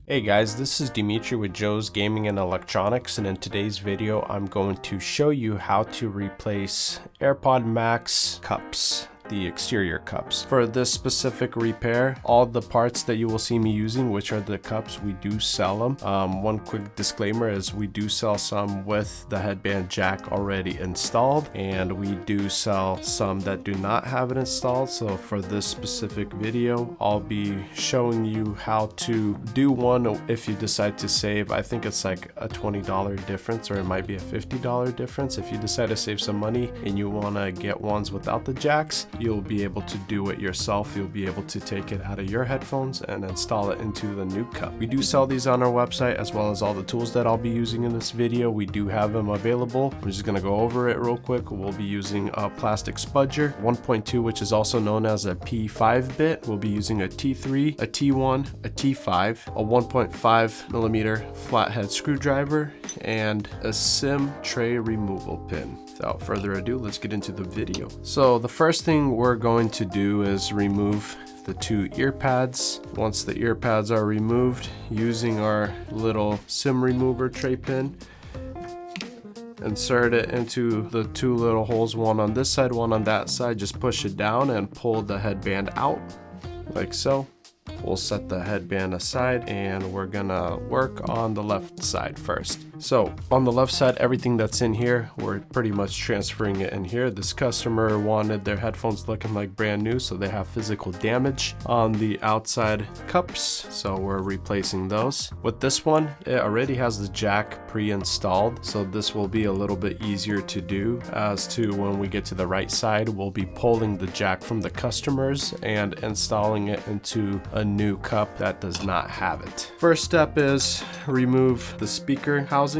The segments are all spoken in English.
Hey guys, this is Dimitri with Joe's Gaming and Electronics, and in today's video I'm going to show you how to replace AirPod Max cups, the exterior cups. For this specific repair, all the parts that you will see me using, which are the cups, we do sell them. One quick disclaimer is we do sell some with the headband jack already installed, and we do sell some that do not have it installed. So for this specific video, I'll be showing you how to do one if you decide to save. I think it's like a $20 difference, or it might be a $50 difference. If you decide to save some money and you want to get ones without the jacks, you'll be able to do it yourself. You'll be able to take it out of your headphones and install it into the new cup. We do sell these on our website, as well as all the tools that I'll be using in this video. We do have them available. I'm just going to go over it real quick. We'll be using a plastic spudger 1.2, which is also known as a P5 bit. We'll be using a T3, a T1, a T5, a 1.5 millimeter flathead screwdriver, and a SIM tray removal pin. Without further ado, let's get into the video. So the first thing we're going to do is remove the two ear pads. Once the ear pads are removed, using our little SIM remover tray pin, insert it into the two little holes, one on this side, one on that side. Just push it down and pull the headband out like so. We'll set the headband aside and we're gonna work on the left side first. So on the left side, everything that's in here, we're pretty much transferring it in here. This customer wanted their headphones looking like brand new, so they have physical damage on the outside cups, so we're replacing those. With this one, it already has the jack pre-installed, so this will be a little bit easier to do. As to when we get to the right side, we'll be pulling the jack from the customers and installing it into a new cup that does not have it. First step is remove the speaker housing.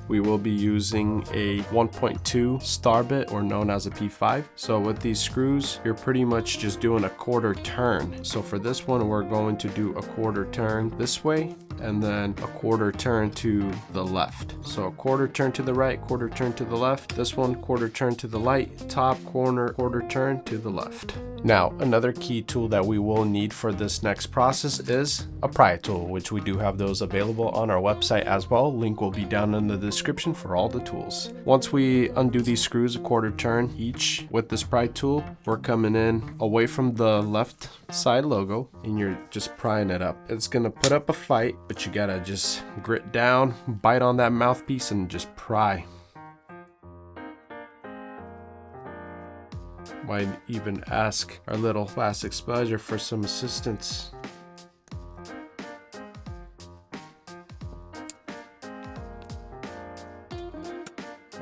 We will be using a 1.2 star bit, or known as a P5. So with these screws, you're pretty much just doing a quarter turn. So for this one, we're going to do a quarter turn this way, and then a quarter turn to the left. So a quarter turn to the right, quarter turn to the left. This one, quarter turn to the light, top corner, quarter turn to the left. Now, another key tool that we will need for this next process is a pry tool, which we do have those available on our website as well. Link will be down in the description for all the tools. Once we undo these screws a quarter turn each with this pry tool, we're coming in away from the left side logo and you're just prying it up. It's gonna put up a fight, but you gotta just grit down, bite on that mouthpiece, and just pry. Might even ask our little plastic spudger for some assistance.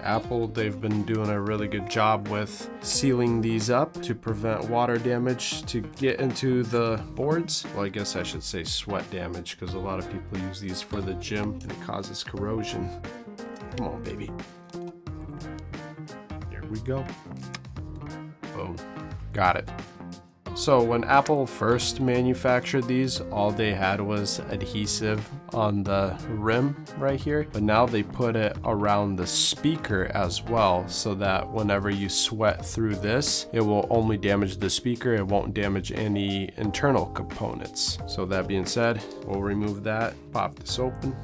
Apple, they've been doing a really good job with sealing these up to prevent water damage to get into the boards. Well, I guess I should say sweat damage, because a lot of people use these for the gym and it causes corrosion. Come on, baby. There we go. Boom. Got it. So when Apple first manufactured these, all they had was adhesive on the rim right here, but now they put it around the speaker as well, so that whenever you sweat through this, it will only damage the speaker. It won't damage any internal components. So that being said, we'll remove that, pop this open.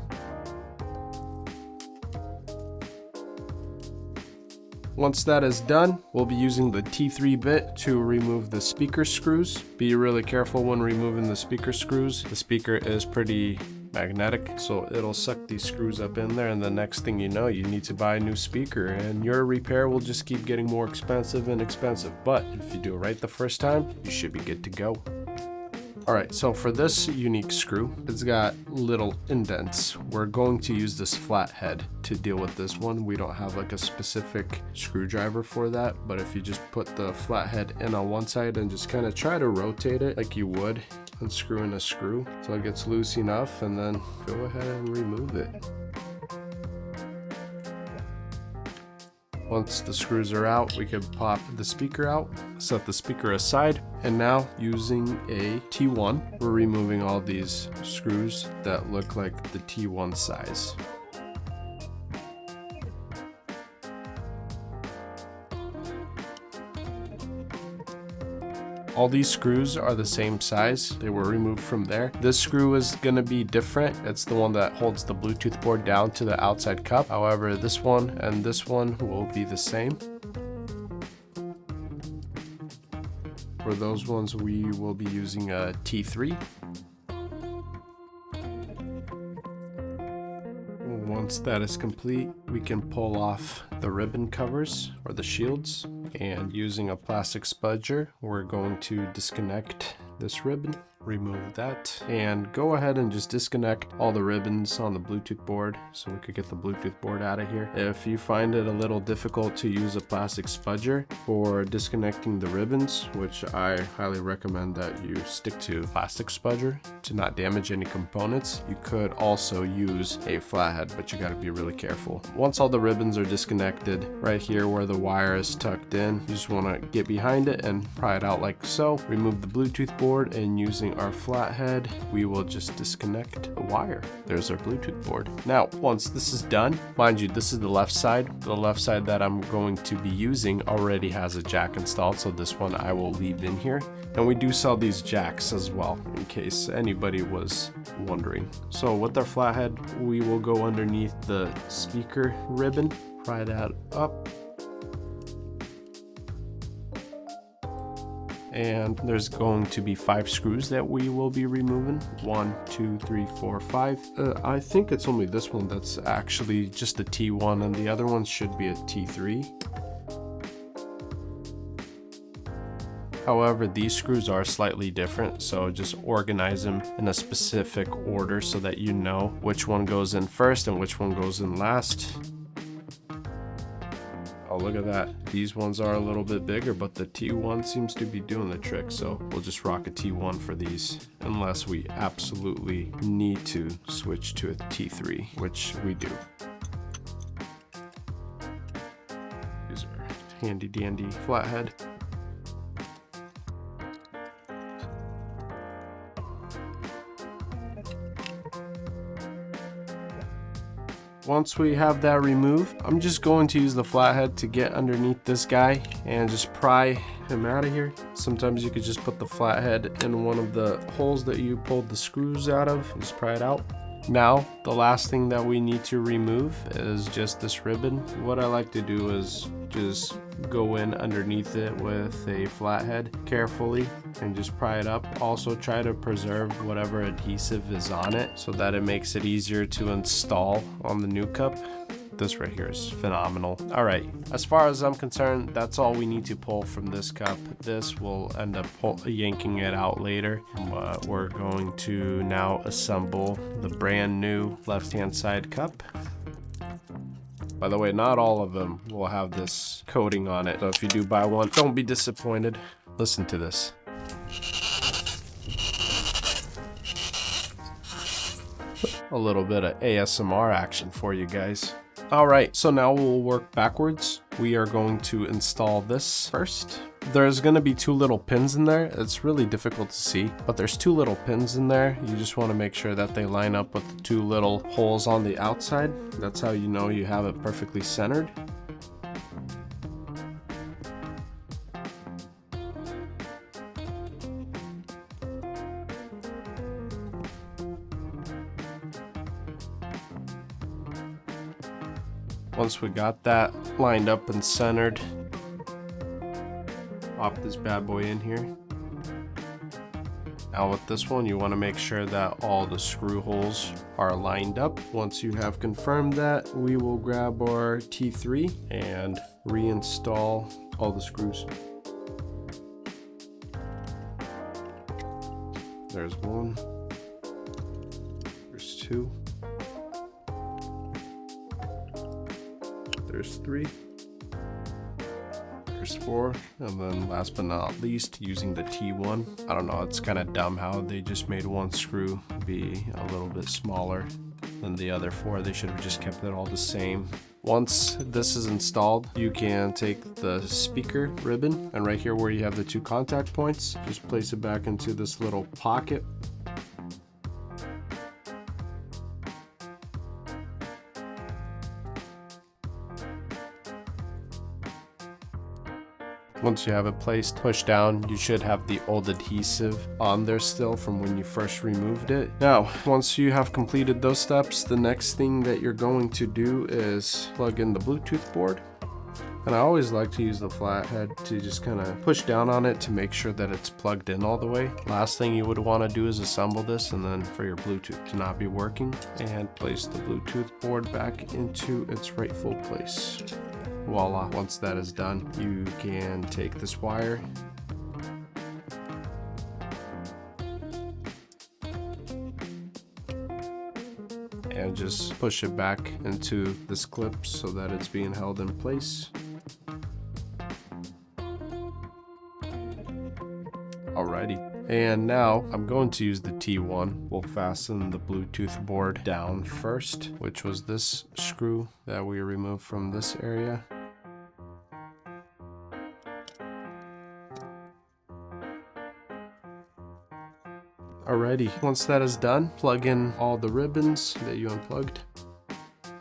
Once that is done, we'll be using the T3 bit to remove the speaker screws. Be really careful when removing the speaker screws. The speaker is pretty magnetic, so it'll suck these screws up in there, and the next thing you know, you need to buy a new speaker, and your repair will just keep getting more expensive and expensive. But if you do it right the first time, you should be good to go. Alright, so for this unique screw, it's got little indents. We're going to use this flathead to deal with this one. We don't have like a specific screwdriver for that, but if you just put the flathead in on one side and just kind of try to rotate it like you would unscrewing a screw so it gets loose enough, and then go ahead and remove it. Once the screws are out, we can pop the speaker out, set the speaker aside, and now using a T1, we're removing all these screws that look like the T1 size. All these screws are the same size. They were removed from there. This screw is gonna be different. It's the one that holds the Bluetooth board down to the outside cup. However, this one and this one will be the same. For those ones, we will be using a T3. Once that is complete, we can pull off the ribbon covers or the shields, and using a plastic spudger, we're going to disconnect this ribbon, remove that, and go ahead and just disconnect all the ribbons on the Bluetooth board so we could get the Bluetooth board out of here. If you find it a little difficult to use a plastic spudger for disconnecting the ribbons, which I highly recommend that you stick to plastic spudger to not damage any components, you could also use a flathead, but you got to be really careful. Once all the ribbons are disconnected, right here where the wire is tucked in, you just want to get behind it and pry it out like so. Remove the Bluetooth board, and using our flathead, we will just disconnect the wire. There's our Bluetooth board. Now, once this is done, mind you, this is the left side. The left side that I'm going to be using already has a jack installed, so this one I will leave in here. And we do sell these jacks as well, in case anybody was wondering. So with our flathead, we will go underneath the speaker ribbon, pry that up. And there's going to be 5 screws that we will be removing. 1, 2, 3, 4, 5. I think it's only this one that's actually just a T1, and the other one should be a T3. However, these screws are slightly different, so just organize them in a specific order so that you know which one goes in first and which one goes in last. Oh, look at that. These ones are a little bit bigger, but the T1 seems to be doing the trick, so we'll just rock a T1 for these, unless we absolutely need to switch to a T3, which we do. These are handy dandy flathead. Once we have that removed, I'm just going to use the flathead to get underneath this guy and just pry him out of here. Sometimes you could just put the flathead in one of the holes that you pulled the screws out of, just pry it out. Now, the last thing that we need to remove is just this ribbon. What I like to do is just go in underneath it with a flathead carefully and just pry it up. Also try to preserve whatever adhesive is on it so that it makes it easier to install on the new cup. This right here is phenomenal. All right, as far as I'm concerned, that's all we need to pull from this cup. This will end up yanking it out later, but we're going to now assemble the brand new left-hand side cup. By the way, not all of them will have this coating on it, so if you do buy one, don't be disappointed. Listen to this. A little bit of ASMR action for you guys. All right, so now we'll work backwards. We are going to install this first. There's gonna be 2 little pins in there. It's really difficult to see, but there's 2 little pins in there. You just wanna make sure that they line up with the 2 little holes on the outside. That's how you know you have it perfectly centered. Once we got that lined up and centered, pop this bad boy in here. Now with this one, you want to make sure that all the screw holes are lined up. Once you have confirmed that, we will grab our T3 and reinstall all the screws. There's 1, there's 2. There's 3, there's 4, and then last but not least, using the T1. I don't know, it's kind of dumb how they just made one screw be a little bit smaller than the other 4. They should have just kept it all the same. Once this is installed, you can take the speaker ribbon, and right here where you have the 2 contact points, just place it back into this little pocket. Once you have it placed, push down. You should have the old adhesive on there still from when you first removed it. Now, once you have completed those steps, the next thing that you're going to do is plug in the Bluetooth board. And I always like to use the flathead to just kind of push down on it to make sure that it's plugged in all the way. Last thing you would want to do is assemble this, and then for your Bluetooth to not be working, and place the Bluetooth board back into its rightful place. Voila, once that is done, you can take this wire and just push it back into this clip so that it's being held in place. Alrighty, and now I'm going to use the T1. We'll fasten the Bluetooth board down first, which was this screw that we removed from this area. Alrighty, once that is done, plug in all the ribbons that you unplugged.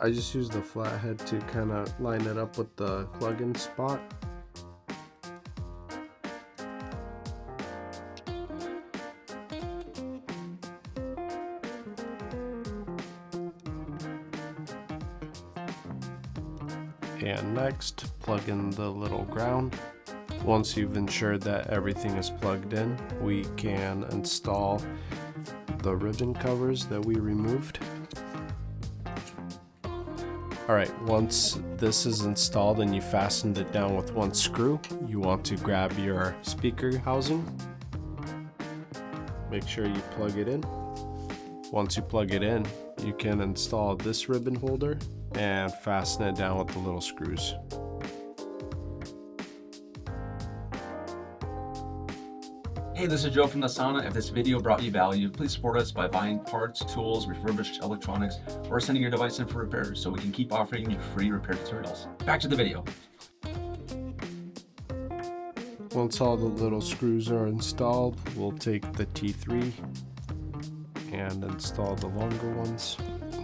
I just use the flathead to kind of line it up with the plug-in spot. And next, plug in the little ground. Once you've ensured that everything is plugged in, we can install the ribbon covers that we removed. Alright, once this is installed and you fastened it down with one screw, you want to grab your speaker housing. Make sure you plug it in. Once you plug it in, you can install this ribbon holder and fasten it down with the little screws. Hey, this is Joe from the Sauna. If this video brought you value, please support us by buying parts, tools, refurbished electronics, or sending your device in for repairs so we can keep offering you free repair tutorials. Back to the video. Once all the little screws are installed, we'll take the T3 and install the longer ones.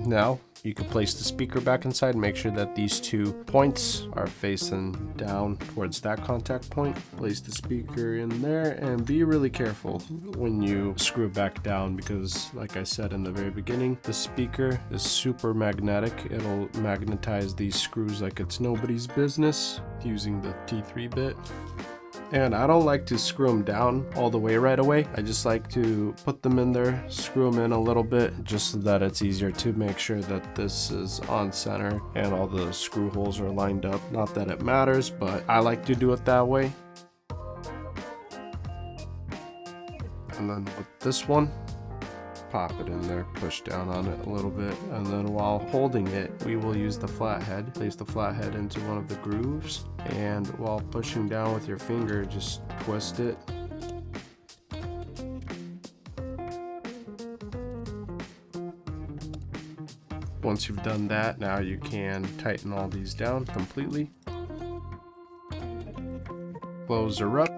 Now, you can place the speaker back inside and make sure that these 2 points are facing down towards that contact point. Place the speaker in there and be really careful when you screw it back down because, like I said in the very beginning, the speaker is super magnetic. It'll magnetize these screws like it's nobody's business using the T3 bit. And I don't like to screw them down all the way right away. I just like to put them in there, screw them in a little bit, just so that it's easier to make sure that this is on center and all the screw holes are lined up. Not that it matters, but I like to do it that way. And then with this one, pop it in there, push down on it a little bit, and then while holding it, we will use the flathead. Place the flathead into one of the grooves, and while pushing down with your finger, just twist it. Once you've done that, now you can tighten all these down completely. Close her up.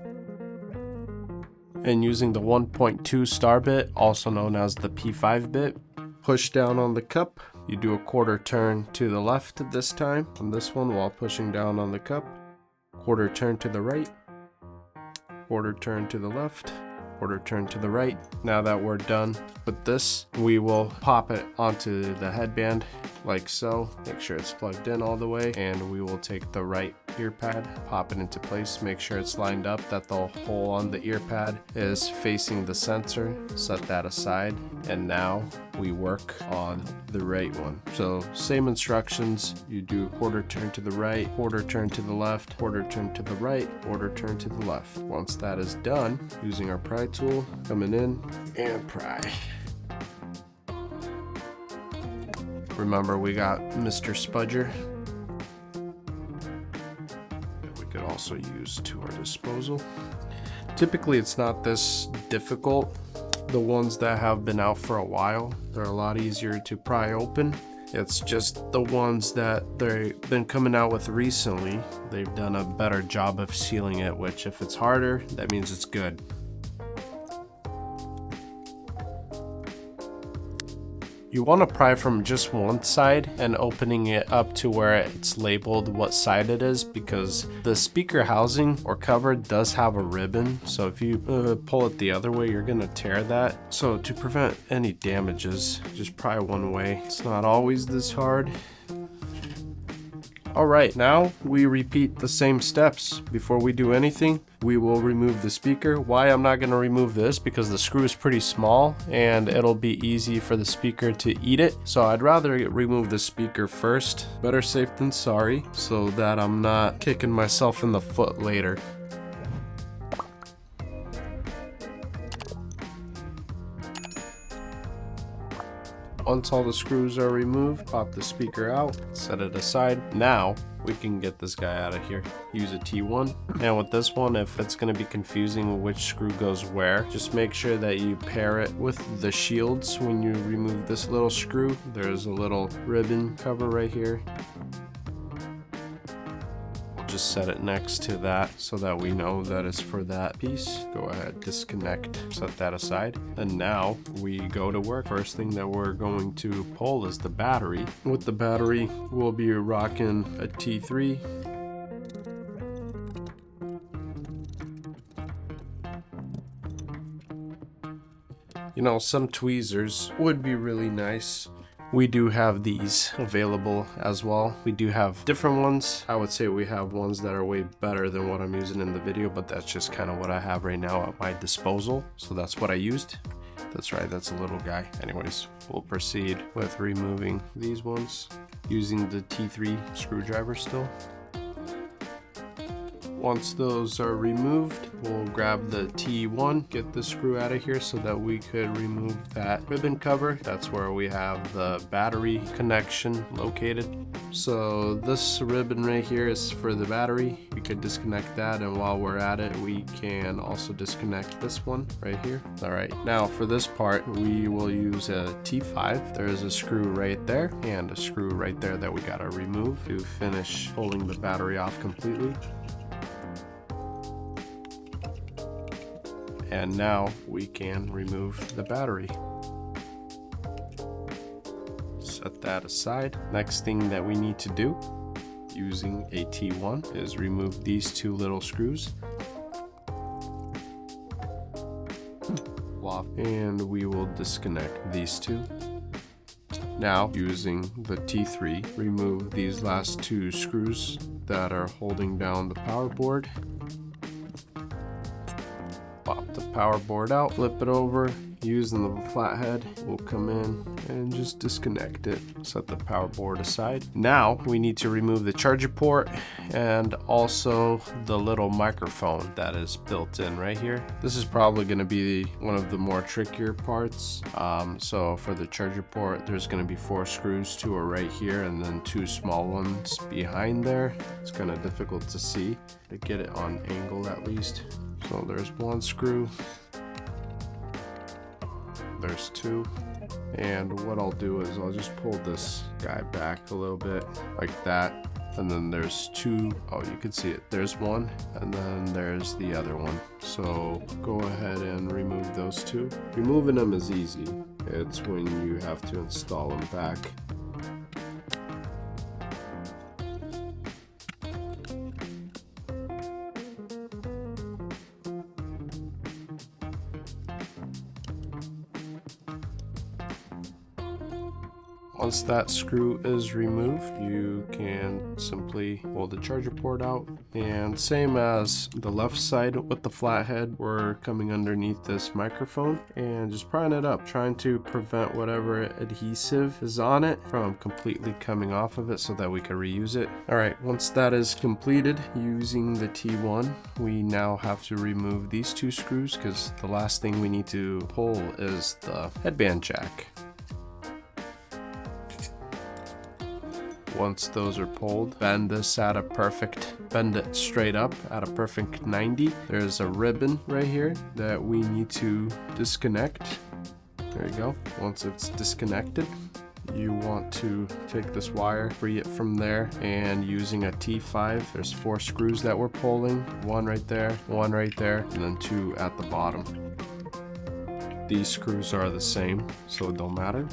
And using the 1.2 star bit, also known as the P5 bit, push down on the cup. You do a quarter turn to the left this time on this one while pushing down on the cup. Quarter turn to the right, quarter turn to the left, quarter turn to the right. Now that we're done with this, we will pop it onto the headband like so. Make sure it's plugged in all the way, and we will take the right ear pad, pop it into place, make sure it's lined up, that the hole on the ear pad is facing the sensor. Set that aside, and now we work on the right one. So same instructions, you do a quarter turn to the right, quarter turn to the left, quarter turn to the right, quarter turn to the left. Once that is done, using our pry tool, coming in and pry. Remember, we got Mr. Spudger that we could also use to our disposal. Typically it's not this difficult. The ones that have been out for a while, they're a lot easier to pry open. It's just the ones that they've been coming out with recently, they've done a better job of sealing it, which if it's harder, that means it's good. You want to pry from just one side and opening it up to where it's labeled what side it is, because the speaker housing or cover does have a ribbon. So if you pull it the other way, you're going to tear that. So to prevent any damages, just pry one way. It's not always this hard. Alright, now we repeat the same steps. Before we do anything, we will remove the speaker. Why I'm not going to remove this? Because the screw is pretty small and it'll be easy for the speaker to eat it. So I'd rather remove the speaker first. Better safe than sorry, so that I'm not kicking myself in the foot later. Once all the screws are removed, pop the speaker out, set it aside. Now we can get this guy out of here. Use a T1. And with this one, if it's going to be confusing which screw goes where, just make sure that you pair it with the shields. When you remove this little screw, there's a little ribbon cover right here. Just set it next to that so that we know that it's for that piece. Go ahead, disconnect, set that aside. And now we go to work. First thing that we're going to pull is the battery. With the battery, we'll be rocking a T3. You know, some tweezers would be really nice. We do have these available as well. We do have different ones. I would say we have ones that are way better than what I'm using in the video, but that's just kind of what I have right now at my disposal. So that's what I used. That's right, that's a little guy. Anyways, we'll proceed with removing these ones using the T3 screwdriver still. Once those are removed, we'll grab the T1, get the screw out of here so that we could remove that ribbon cover. That's where we have the battery connection located. So this ribbon right here is for the battery. We could disconnect that, and while we're at it, we can also disconnect this one right here. All right, now for this part, we will use a T5. There's a screw right there and a screw right there that we gotta remove to finish pulling the battery off completely. And now we can remove the battery. Set that aside. Next thing that we need to do, using a T1, is remove these two little screws. And we will disconnect these two. Now, using the T3, remove these last two screws that are holding down the power board. Pop the power board out, flip it over, using the flathead, we'll come in and just disconnect it. Set the power board aside. Now we need to remove the charger port and also the little microphone that is built in right here. This is probably going to be one of the more trickier parts. So for the charger port, there's going to be 4 screws, 2 are right here and then 2 small ones behind there. It's kind of difficult to see, to get it on angle at least. So there's 1 screw, there's 2, and what I'll do is I'll just pull this guy back a little bit like that, and then there's 2, oh you can see it, there's 1 and then there's the other one. So go ahead and remove those 2. Removing them is easy, it's when you have to install them back. Once that screw is removed, you can simply pull the charger port out. And same as the left side with the flathead, we're coming underneath this microphone and just prying it up, trying to prevent whatever adhesive is on it from completely coming off of it so that we can reuse it. All right, once that is completed, using the T1, we now have to remove these 2 screws because the last thing we need to pull is the headband jack. Once those are pulled, bend it straight up at a perfect 90. There's a ribbon right here that we need to disconnect. There you go. Once it's disconnected, you want to take this wire, free it from there, and using a T5, there's 4 screws that we're pulling. 1 right there, 1 right there, and then 2 at the bottom. These screws are the same, so it don't matter.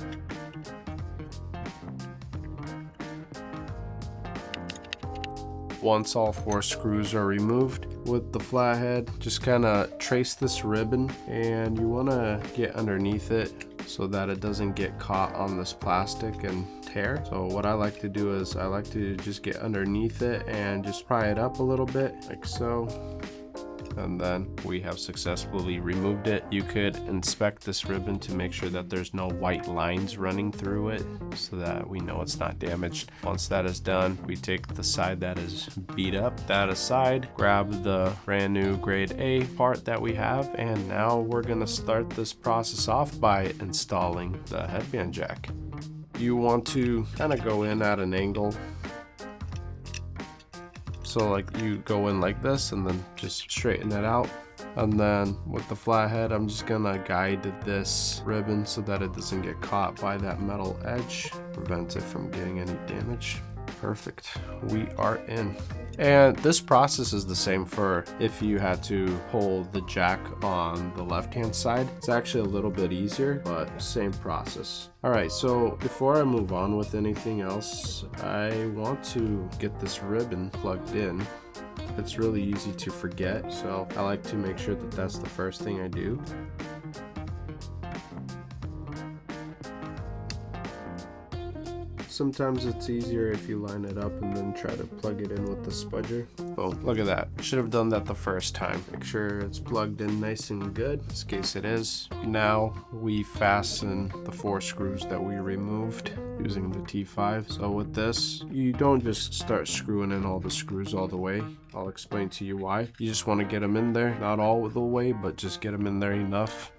Once all 4 screws are removed with the flathead, just kind of trace this ribbon, and you want to get underneath it so that it doesn't get caught on this plastic and tear. So what I like to do is I like to just get underneath it and just pry it up a little bit like so. And then we have successfully removed it. You could inspect this ribbon to make sure that there's no white lines running through it so that we know it's not damaged. Once that is done, we take the side that is beat up, that aside, grab the brand new grade A part that we have, and now we're gonna start this process off by installing the headband jack. You want to kind of go in at an angle. So like you go in like this and then just straighten it out. And then with the flathead, I'm just gonna guide this ribbon so that it doesn't get caught by that metal edge, prevent it from getting any damage. Perfect, we are in. And this process is the same for if you had to pull the jack on the left hand side. It's actually a little bit easier, but same process. All right, so before I move on with anything else, I want to get this ribbon plugged in. It's really easy to forget, so I like to make sure that that's the first thing I do. Sometimes it's easier if you line it up and then try to plug it in with the spudger. Oh, look at that. Should have done that the first time. Make sure it's plugged in nice and good. In this case it is. Now we fasten the 4 screws that we removed using the T5. So with this, you don't just start screwing in all the screws all the way. I'll explain to you why. You just want to get them in there, not all the way, but just get them in there enough.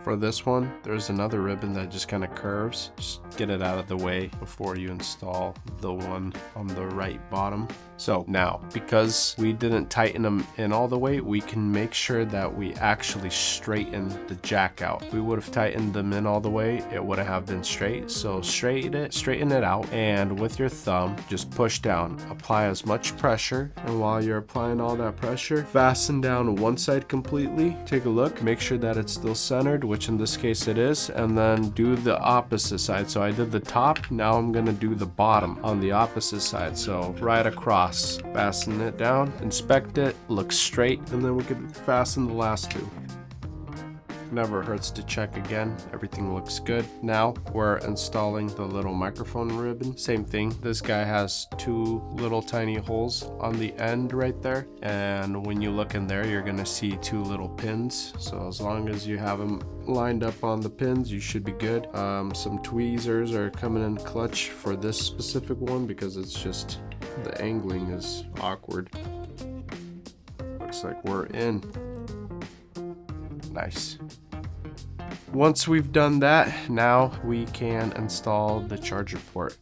For this one, there's another ribbon that just kind of curves. Just get it out of the way before you install the one on the right bottom. So now, because we didn't tighten them in all the way, we can make sure that we actually straighten the jack out. If we would have tightened them in all the way, it would have been straight. So straighten it out, and with your thumb, just push down. Apply as much pressure, and while you're applying all that pressure, fasten down one side completely. Take a look, make sure that it's still centered, which in this case it is, and then do the opposite side. So I did the top, now I'm gonna do the bottom on the opposite side. So right across, fasten it down, inspect it, looks straight, and then we can fasten the last 2. Never hurts to check again. Everything looks good. Now we're installing the little microphone ribbon. Same thing. This guy has 2 little tiny holes on the end right there, and when you look in there, you're gonna see 2 little pins. So as long as you have them lined up on the pins, you should be good. Some tweezers are coming in clutch for this specific one because it's just the angling is awkward. Looks like we're in. Nice. Once we've done that, now we can install the charger port.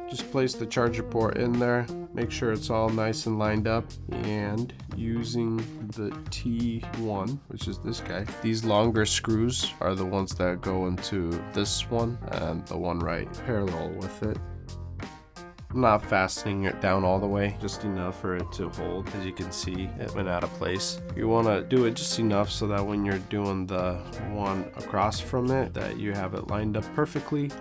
Just place the charger port in there, make sure it's all nice and lined up, and using the T1, which is this guy, these longer screws are the ones that go into this one and the one right parallel with it. I'm not fastening it down all the way, just enough for it to hold. As you can see, it went out of place. You want to do it just enough so that when you're doing the one across from it, that you have it lined up perfectly.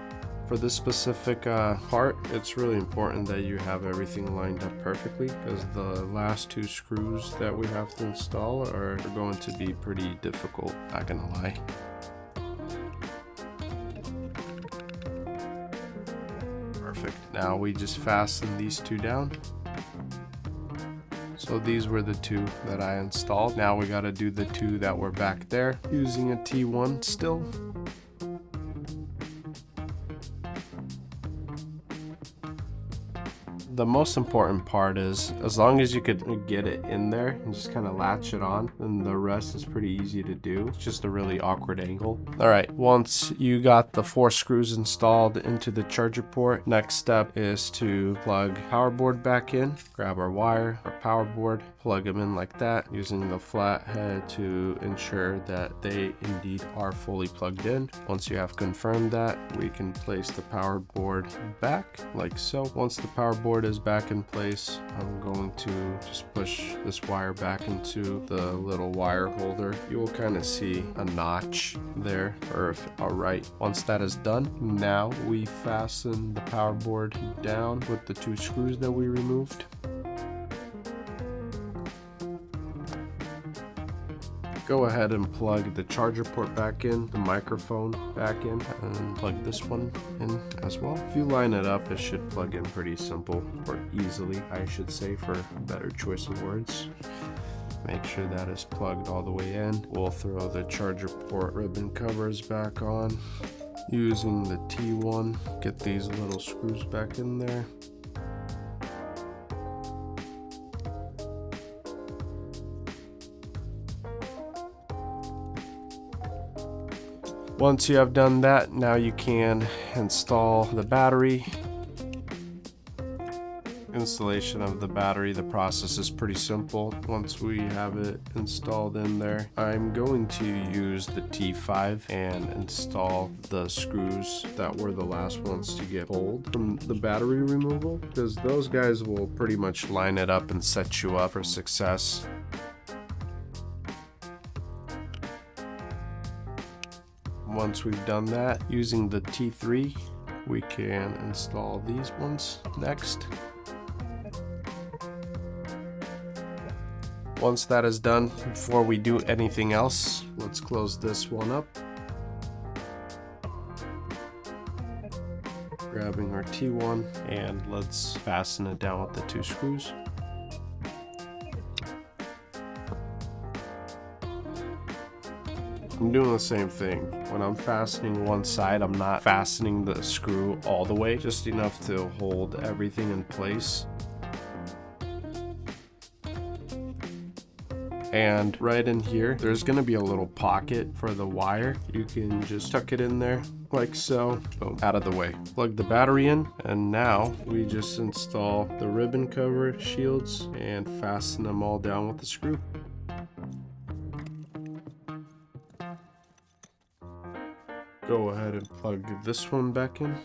For this specific part, it's really important that you have everything lined up perfectly, because the last 2 screws that we have to install are going to be pretty difficult, not gonna lie. Perfect. Now we just fasten these 2 down. So these were the 2 that I installed. Now we got to do the 2 that were back there using a T1 still. The most important part is, as long as you could get it in there and just kind of latch it on, then the rest is pretty easy to do. It's just a really awkward angle. All right, once you got the 4 screws installed into the charger port, next step is to plug power board back in. Grab our wire, our power board, plug them in like that, using the flathead to ensure that they indeed are fully plugged in. Once you have confirmed that, we can place the power board back like so. Once the power board is back in place, I'm going to just push this wire back into the little wire holder. You will kind of see a notch there, or right. Once that is done, now we fasten the power board down with the 2 screws that we removed. Go ahead and plug the charger port back in, the microphone back in, and plug this one in as well. If you line it up, it should plug in pretty simple, or easily, I should say, for a better choice of words. Make sure that is plugged all the way in. We'll throw the charger port ribbon covers back on. Using the T1, get these little screws back in there. Once you have done that, now you can install the battery. Installation of the battery, the process is pretty simple. Once we have it installed in there, I'm going to use the T5 and install the screws that were the last ones to get pulled from the battery removal, because those guys will pretty much line it up and set you up for success. Once we've done that, using the T3, we can install these ones next. Once that is done, before we do anything else, let's close this one up. Grabbing our T1, and let's fasten it down with the 2 screws. I'm doing the same thing. When I'm fastening one side, I'm not fastening the screw all the way, just enough to hold everything in place. And right in here, there's gonna be a little pocket for the wire. You can just tuck it in there like so. Boom, out of the way. Plug the battery in, and now we just install the ribbon cover shields and fasten them all down with the screw. Go ahead and plug this one back in.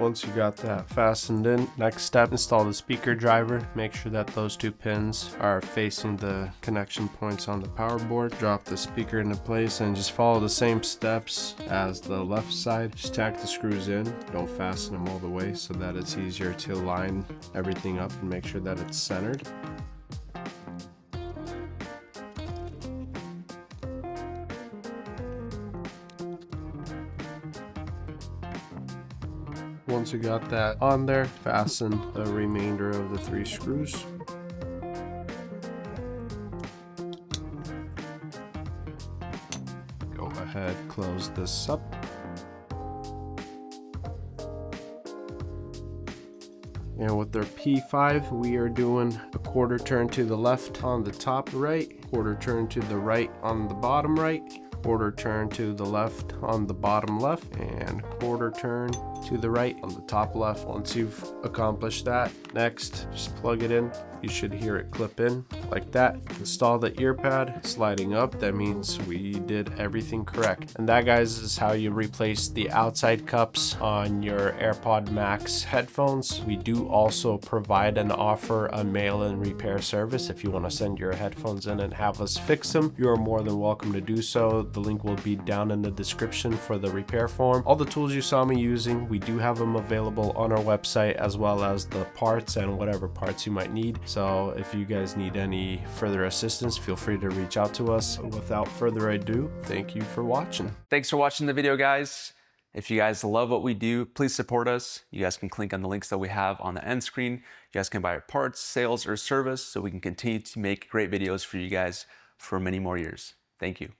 Once you got that fastened in, next step, install the speaker driver. Make sure that those 2 pins are facing the connection points on the power board. Drop the speaker into place and just follow the same steps as the left side. Just tack the screws in. Don't fasten them all the way so that it's easier to line everything up and make sure that it's centered. Once you got that on there, fasten the remainder of the 3 screws. Go ahead, close this up. And with our P5, we are doing a quarter turn to the left on the top right, quarter turn to the right on the bottom right, quarter turn to the left on the bottom left, and quarter turn to the right on the top left. Once you've accomplished that, next, just plug it in. You should hear it clip in like that. Install the ear pad, sliding up. That means we did everything correct. And that, guys, is how you replace the outside cups on your AirPod Max headphones. We do also provide and offer a mail-in repair service. If you want to send your headphones in and have us fix them, you are more than welcome to do so. The link will be down in the description for the repair form. All the tools you saw me using, we do have them available on our website, as well as the parts and whatever parts you might need. So if you guys need any further assistance, feel free to reach out to us. Without further ado, thank you for watching. Thanks for watching the video, guys. If you guys love what we do, please support us. You guys can click on the links that we have on the end screen. You guys can buy our parts, sales, or service so we can continue to make great videos for you guys for many more years. Thank you.